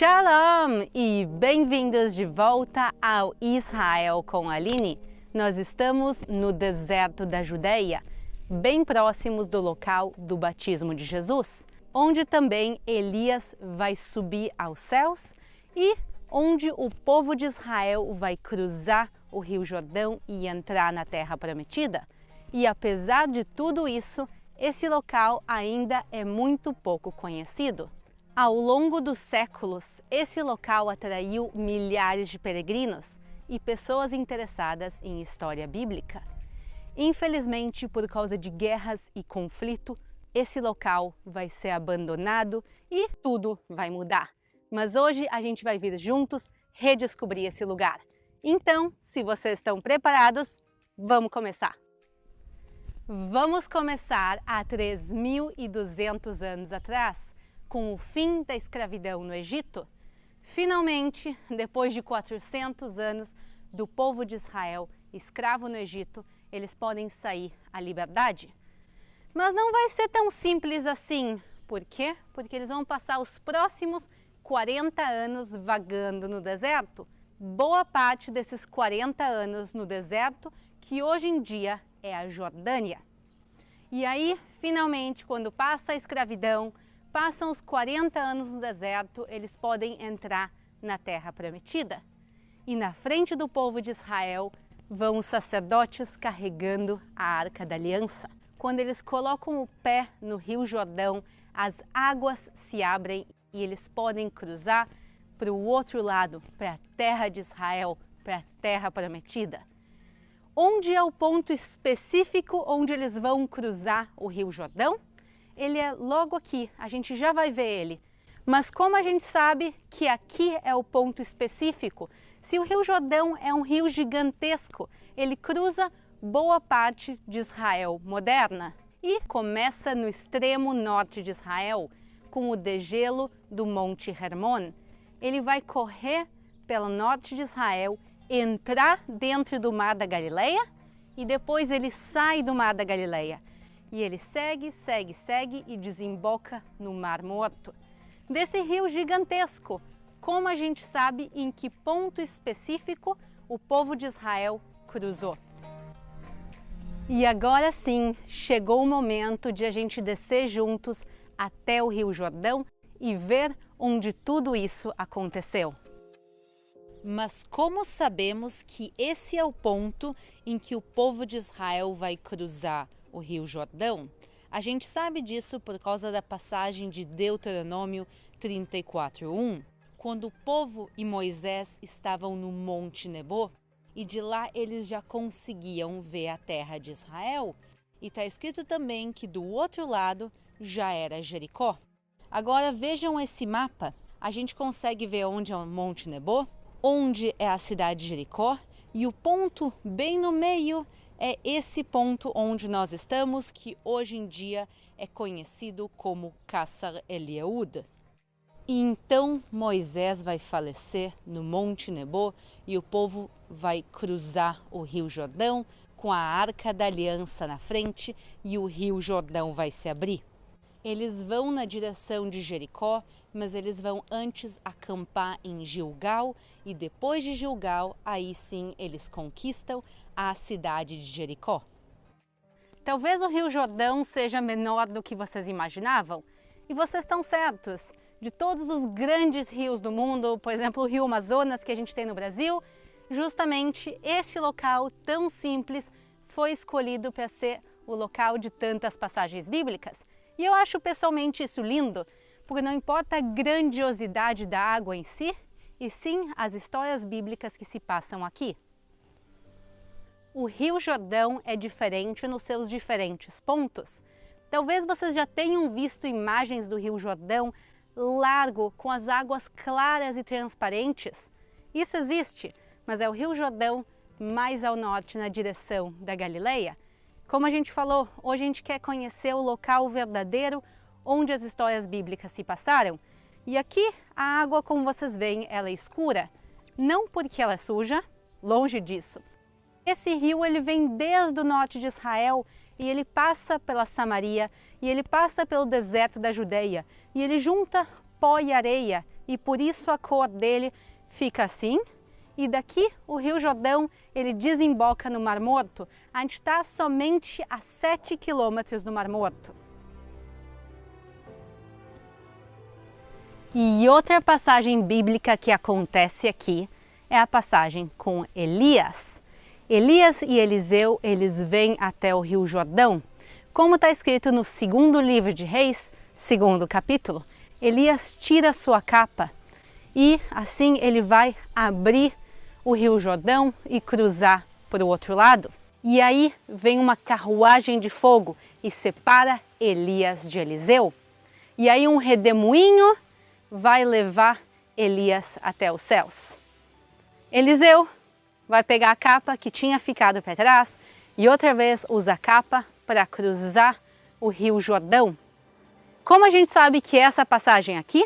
Shalom e bem-vindos de volta ao Israel com a Aline. Nós estamos no deserto da Judeia, bem próximos do local do batismo de Jesus, onde também Elias vai subir aos céus e onde o povo de Israel vai cruzar o Rio Jordão e entrar na Terra Prometida. E apesar de tudo isso, esse local ainda é muito pouco conhecido. Ao longo dos séculos, esse local atraiu milhares de peregrinos e pessoas interessadas em história bíblica. Infelizmente, por causa de guerras e conflito, esse local vai ser abandonado e tudo vai mudar. Mas hoje a gente vai vir juntos redescobrir esse lugar. Então, se vocês estão preparados, vamos começar! Vamos começar há 3.200 anos atrás, com o fim da escravidão no Egito. Finalmente, depois de 400 anos do povo de Israel escravo no Egito, eles podem sair à liberdade. Mas não vai ser tão simples assim. Por quê? Porque eles vão passar os próximos 40 anos vagando no deserto. Boa parte desses 40 anos no deserto, que hoje em dia é a Jordânia. E aí, finalmente, quando passa a escravidão, passam os 40 anos no deserto, eles podem entrar na Terra Prometida. E na frente do povo de Israel vão os sacerdotes carregando a Arca da Aliança. Quando eles colocam o pé no Rio Jordão, as águas se abrem e eles podem cruzar para o outro lado, para a Terra de Israel, para a Terra Prometida. Onde é o ponto específico onde eles vão cruzar o Rio Jordão? Ele é logo aqui, a gente já vai ver ele. Mas como a gente sabe que aqui é o ponto específico? Se o Rio Jordão é um rio gigantesco, ele cruza boa parte de Israel moderna e começa no extremo norte de Israel, com o degelo do Monte Hermon. Ele vai correr pelo norte de Israel, entrar dentro do Mar da Galileia e depois ele sai do Mar da Galileia. E ele segue e desemboca no Mar Morto. Desse rio gigantesco, como a gente sabe em que ponto específico o povo de Israel cruzou? E agora sim, chegou o momento de a gente descer juntos até o Rio Jordão e ver onde tudo isso aconteceu. Mas como sabemos que esse é o ponto em que o povo de Israel vai cruzar o Rio Jordão? A gente sabe disso por causa da passagem de Deuteronômio 34:1, quando o povo e Moisés estavam no Monte Nebo e de lá eles já conseguiam ver a terra de Israel. E está escrito também que do outro lado já era Jericó. Agora vejam esse mapa, a gente consegue ver onde é o Monte Nebo, onde é a cidade de Jericó e o ponto bem no meio é esse ponto onde nós estamos, que hoje em dia é conhecido como Kassar El-Yehoud. E então Moisés vai falecer no Monte Nebo e o povo vai cruzar o Rio Jordão com a Arca da Aliança na frente e o Rio Jordão vai se abrir. Eles vão na direção de Jericó, mas eles vão antes acampar em Gilgal e depois de Gilgal, aí sim eles conquistam a cidade de Jericó. Talvez o Rio Jordão seja menor do que vocês imaginavam, e vocês estão certos. De todos os grandes rios do mundo, por exemplo, o Rio Amazonas que a gente tem no Brasil, justamente esse local tão simples foi escolhido para ser o local de tantas passagens bíblicas. E eu acho pessoalmente isso lindo, porque não importa a grandiosidade da água em si, e sim as histórias bíblicas que se passam aqui. O Rio Jordão é diferente nos seus diferentes pontos. Talvez vocês já tenham visto imagens do Rio Jordão largo, com as águas claras e transparentes. Isso existe, mas é o Rio Jordão mais ao norte, na direção da Galileia. Como a gente falou, hoje a gente quer conhecer o local verdadeiro onde as histórias bíblicas se passaram. E aqui a água, como vocês veem, ela é escura. Não porque ela é suja, longe disso. Esse rio ele vem desde o norte de Israel e ele passa pela Samaria e ele passa pelo deserto da Judeia e ele junta pó e areia e por isso a cor dele fica assim. E daqui o Rio Jordão ele desemboca no Mar Morto. A gente está somente a 7 quilômetros do Mar Morto. E outra passagem bíblica que acontece aqui é a passagem com Elias. Elias e Eliseu, eles vêm até o Rio Jordão. Como está escrito no segundo livro de Reis, segundo capítulo, Elias tira sua capa e assim ele vai abrir o Rio Jordão e cruzar para o outro lado. E aí vem uma carruagem de fogo e separa Elias de Eliseu. E aí um redemoinho vai levar Elias até os céus. Eliseu vai pegar a capa que tinha ficado para trás e outra vez usa a capa para cruzar o Rio Jordão. Como a gente sabe que é essa passagem aqui?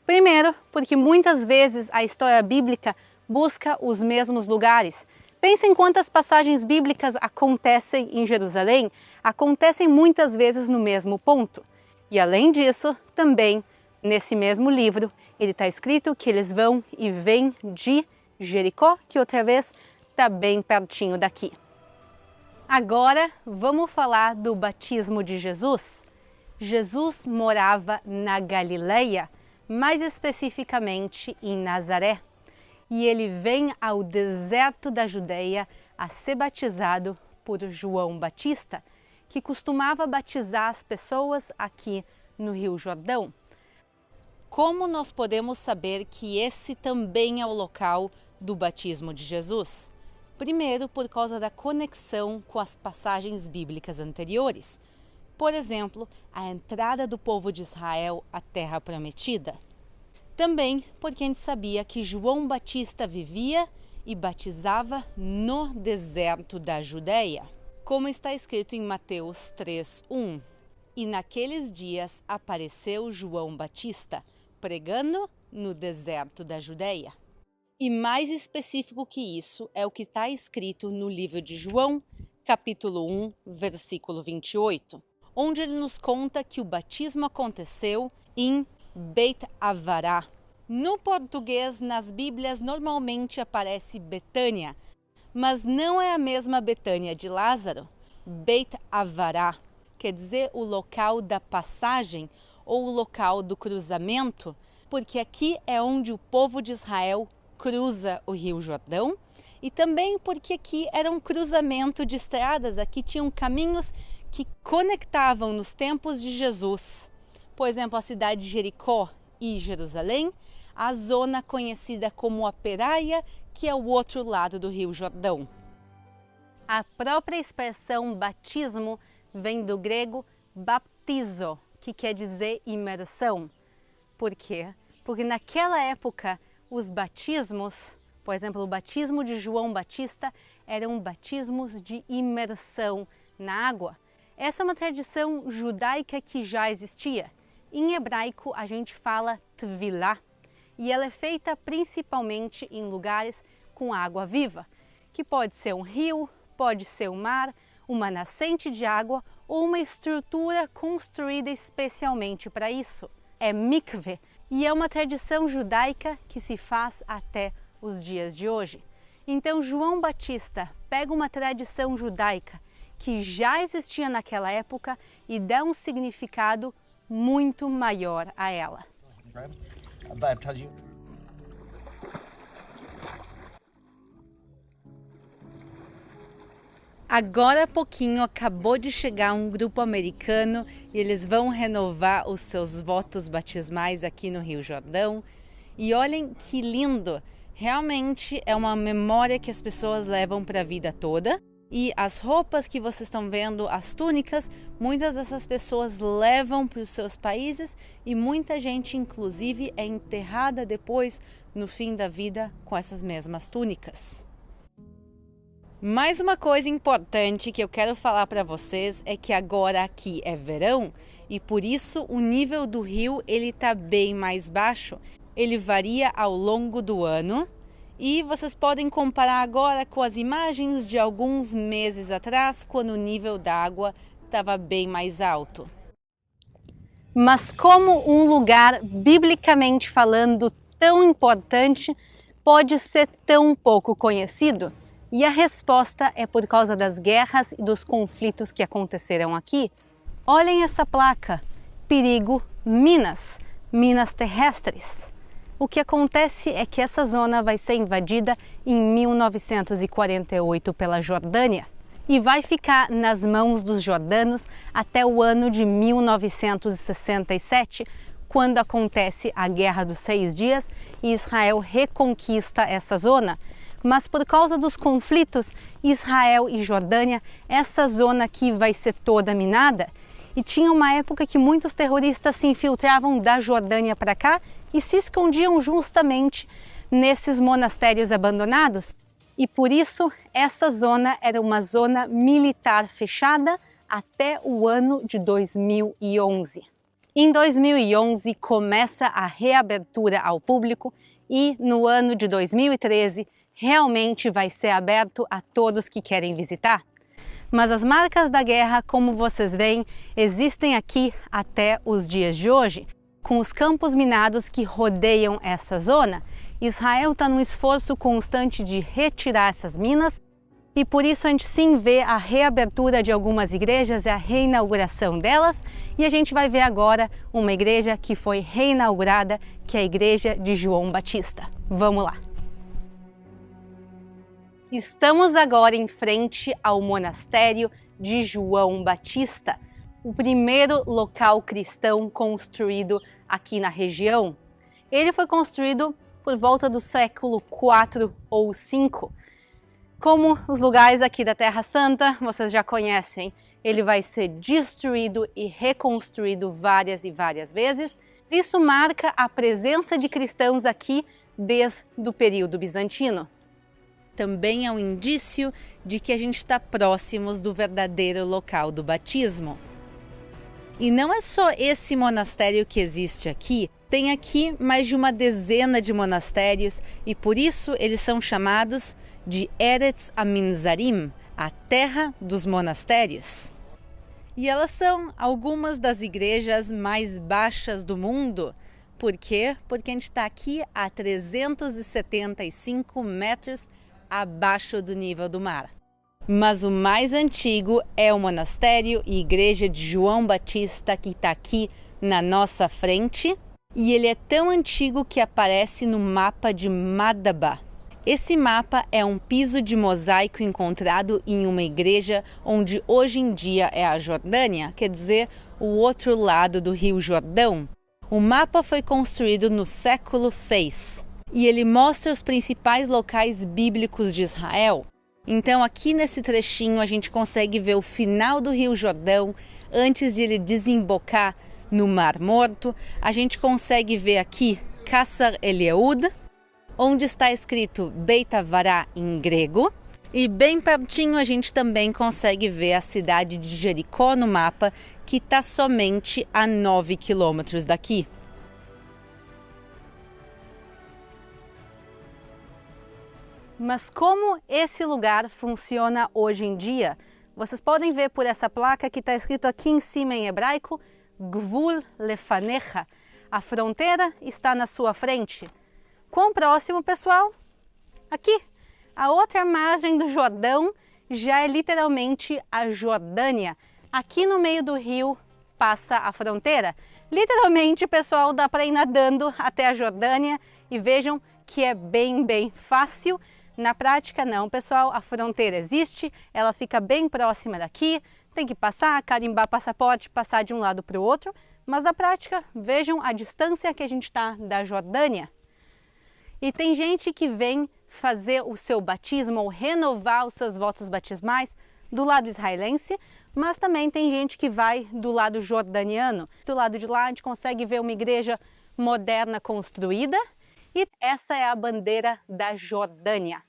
Primeiro, porque muitas vezes a história bíblica busca os mesmos lugares. Pense em quantas passagens bíblicas acontecem em Jerusalém, acontecem muitas vezes no mesmo ponto. E além disso, também nesse mesmo livro, ele está escrito que eles vão e vêm de Jericó, que outra vez está bem pertinho daqui. Agora vamos falar do batismo de Jesus. Jesus morava na Galileia, mais especificamente em Nazaré. E ele vem ao deserto da Judeia a ser batizado por João Batista, que costumava batizar as pessoas aqui no Rio Jordão. Como nós podemos saber que esse também é o local do batismo de Jesus? Primeiro, por causa da conexão com as passagens bíblicas anteriores. Por exemplo, a entrada do povo de Israel à Terra Prometida. Também porque a gente sabia que João Batista vivia e batizava no deserto da Judeia. Como está escrito em Mateus 3:1. E naqueles dias apareceu João Batista, pregando no deserto da Judeia. E mais específico que isso é o que está escrito no livro de João, capítulo 1, versículo 28, onde ele nos conta que o batismo aconteceu em Beit Avará. No português, nas Bíblias, normalmente aparece Betânia, mas não é a mesma Betânia de Lázaro. Beit Avará quer dizer o local da passagem ou o local do cruzamento, porque aqui é onde o povo de Israel cruza o Rio Jordão e também porque aqui era um cruzamento de estradas, aqui tinham caminhos que conectavam nos tempos de Jesus. Por exemplo, a cidade de Jericó e Jerusalém, a zona conhecida como a Peraia, que é o outro lado do Rio Jordão. A própria expressão batismo vem do grego baptizo, que quer dizer imersão. Por quê? Porque naquela época os batismos, por exemplo, o batismo de João Batista, eram batismos de imersão na água. Essa é uma tradição judaica que já existia. Em hebraico a gente fala tvilá e ela é feita principalmente em lugares com água viva, que pode ser um rio, pode ser um mar, uma nascente de água ou uma estrutura construída especialmente para isso. É mikve e é uma tradição judaica que se faz até os dias de hoje. Então João Batista pega uma tradição judaica que já existia naquela época e dá um significado muito maior a ela. Agora há pouquinho acabou de chegar um grupo americano e eles vão renovar os seus votos batismais aqui no Rio Jordão. E olhem que lindo! Realmente é uma memória que as pessoas levam para a vida toda. E as roupas que vocês estão vendo, as túnicas, muitas dessas pessoas levam para os seus países e muita gente, inclusive, é enterrada depois, no fim da vida, com essas mesmas túnicas. Mais uma coisa importante que eu quero falar para vocês é que agora aqui é verão e por isso o nível do rio ele está bem mais baixo. Ele varia ao longo do ano. E vocês podem comparar agora com as imagens de alguns meses atrás, quando o nível da água estava bem mais alto. Mas como um lugar, biblicamente falando, tão importante pode ser tão pouco conhecido? E a resposta é por causa das guerras e dos conflitos que aconteceram aqui. Olhem essa placa, perigo Minas, minas terrestres. O que acontece é que essa zona vai ser invadida em 1948 pela Jordânia e vai ficar nas mãos dos jordanos até o ano de 1967, quando acontece a Guerra dos 6 Dias e Israel reconquista essa zona. Mas por causa dos conflitos Israel e Jordânia, essa zona aqui vai ser toda minada. E tinha uma época que muitos terroristas se infiltravam da Jordânia para cá e se escondiam justamente nesses monastérios abandonados. E por isso essa zona era uma zona militar fechada até o ano de 2011. Em 2011 começa a reabertura ao público e no ano de 2013 realmente vai ser aberto a todos que querem visitar. Mas as marcas da guerra, como vocês veem, existem aqui até os dias de hoje, com os campos minados que rodeiam essa zona. Israel está num esforço constante de retirar essas minas e por isso a gente sim vê a reabertura de algumas igrejas e a reinauguração delas. E a gente vai ver agora uma igreja que foi reinaugurada, que é a igreja de João Batista. Vamos lá! Estamos agora em frente ao monastério de João Batista, o primeiro local cristão construído aqui na região. Ele foi construído por volta do século IV ou V. Como os lugares aqui da Terra Santa, vocês já conhecem, ele vai ser destruído e reconstruído várias e várias vezes. Isso marca a presença de cristãos aqui desde o período bizantino. Também é um indício de que a gente está próximos do verdadeiro local do batismo. E não é só esse monastério que existe aqui, tem aqui mais de uma dezena de monastérios e por isso eles são chamados de Eretz Aminzarim, a terra dos monastérios. E elas são algumas das igrejas mais baixas do mundo. Por quê? Porque a gente está aqui a 375 metros abaixo do nível do mar. Mas o mais antigo é o monastério e igreja de João Batista, que está aqui na nossa frente. E ele é tão antigo que aparece no mapa de Madaba. Esse mapa é um piso de mosaico encontrado em uma igreja onde hoje em dia é a Jordânia, quer dizer, o outro lado do Rio Jordão. O mapa foi construído no século VI. E ele mostra os principais locais bíblicos de Israel. Então aqui nesse trechinho a gente consegue ver o final do Rio Jordão antes de ele desembocar no Mar Morto. A gente consegue ver aqui Kassar El-Yehoud, onde está escrito Beit Havará em grego. E bem pertinho a gente também consegue ver a cidade de Jericó no mapa, que está somente a 9 quilômetros daqui. Mas como esse lugar funciona hoje em dia? Vocês podem ver por essa placa que está escrito aqui em cima em hebraico, Gvul Lefanecha. A fronteira está na sua frente. Quão próximo, pessoal? Aqui. A outra margem do Jordão já é literalmente a Jordânia. Aqui no meio do rio passa a fronteira. Literalmente, pessoal, dá para ir nadando até a Jordânia e vejam que é bem fácil. Na prática não, pessoal, a fronteira existe, ela fica bem próxima daqui, tem que passar, carimbar passaporte, passar de um lado para o outro, mas na prática, vejam a distância que a gente está da Jordânia. E tem gente que vem fazer o seu batismo ou renovar os seus votos batismais do lado israelense, mas também tem gente que vai do lado jordaniano. Do lado de lá a gente consegue ver uma igreja moderna construída e essa é a bandeira da Jordânia.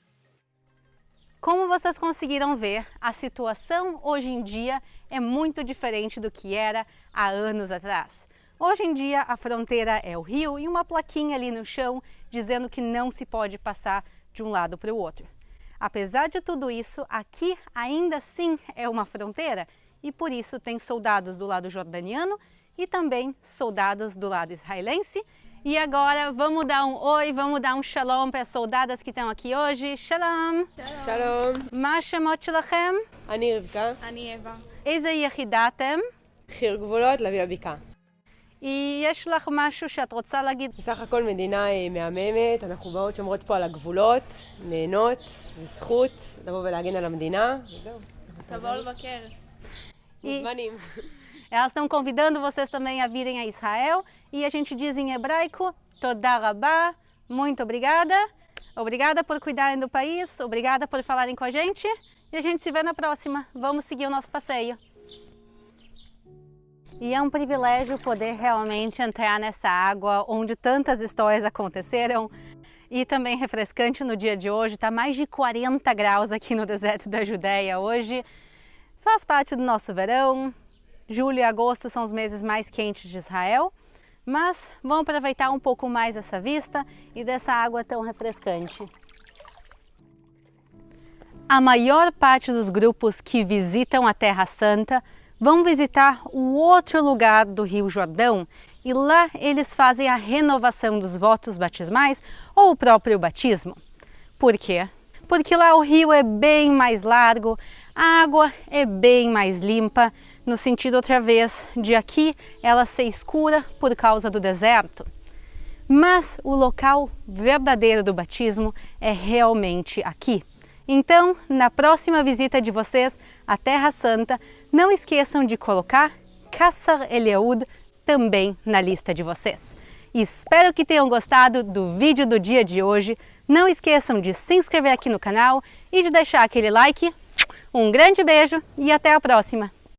Como vocês conseguiram ver, a situação hoje em dia é muito diferente do que era há anos atrás. Hoje em dia a fronteira é o rio e uma plaquinha ali no chão dizendo que não se pode passar de um lado para o outro. Apesar de tudo isso, aqui ainda assim é uma fronteira e por isso tem soldados do lado jordaniano e também soldados do lado israelense E agora vamos dar um oi, vamos dar um shalom para as soldadas que estão aqui hoje. Shalom. שלום, מה השמות שלכם? אני רבקה, אני אווה. איזה יחידה אתם? חי"ר גבולות, לביא הבקעה. יש לך משהו שאת רוצה להגיד? בסך הכל מדינה מהממת, אנחנו באות שומרות פה על הגבולות, נהנות, זו זכות לבוא ולהגן על המדינה, וזהו. תבואו לבקר. מוזמנים. Elas estão convidando vocês também a virem a Israel e a gente diz em hebraico, Toda Rabá, muito obrigada. Obrigada por cuidarem do país, obrigada por falarem com a gente e a gente se vê na próxima. Vamos seguir o nosso passeio. E é um privilégio poder realmente entrar nessa água onde tantas histórias aconteceram e também refrescante no dia de hoje. Está mais de 40 graus aqui no deserto da Judéia hoje. Faz parte do nosso verão. Julho e agosto são os meses mais quentes de Israel, mas vamos aproveitar um pouco mais essa vista e dessa água tão refrescante. A maior parte dos grupos que visitam a Terra Santa vão visitar o outro lugar do Rio Jordão e lá eles fazem a renovação dos votos batismais ou o próprio batismo. Por quê? Porque lá o rio é bem mais largo, a água é bem mais limpa, no sentido outra vez de aqui ela ser escura por causa do deserto. Mas o local verdadeiro do batismo é realmente aqui. Então, na próxima visita de vocês à Terra Santa, não esqueçam de colocar Qasr El-Yaud também na lista de vocês. Espero que tenham gostado do vídeo do dia de hoje. Não esqueçam de se inscrever aqui no canal e de deixar aquele like. Um grande beijo e até a próxima!